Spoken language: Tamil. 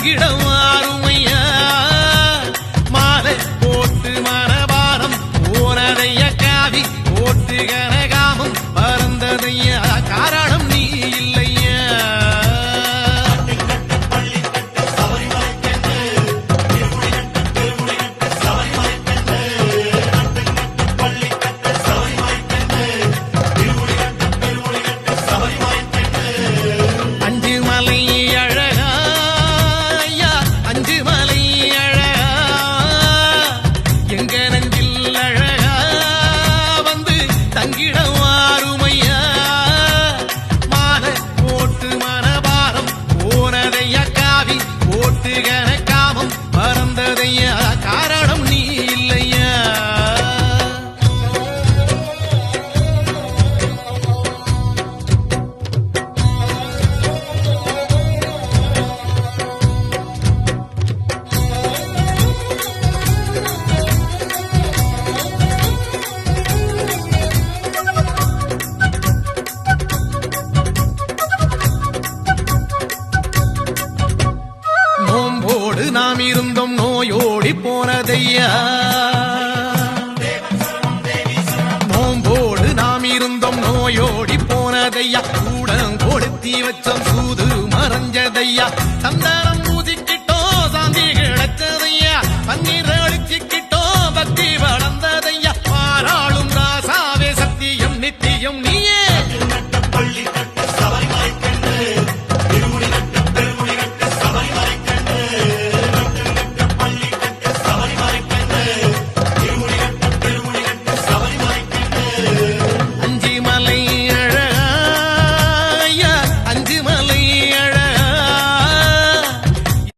தங்கிடம் ஆறுமையா மாலை போட்டு மனபாரம் போனதைய காவி போட்டு கனகாமம் பறந்ததையா காரணம் நீ இல்லையா காரணம் நீ இல்லையா நோம்போடு நாம் இருந்தோம் நோயோடி போனதையா நோம்போடு நாம் இருந்தோம் நோயோடி போனதையா கூட கொடுத்தி வச்சோம் சூது மறைஞ்சதையா தந்த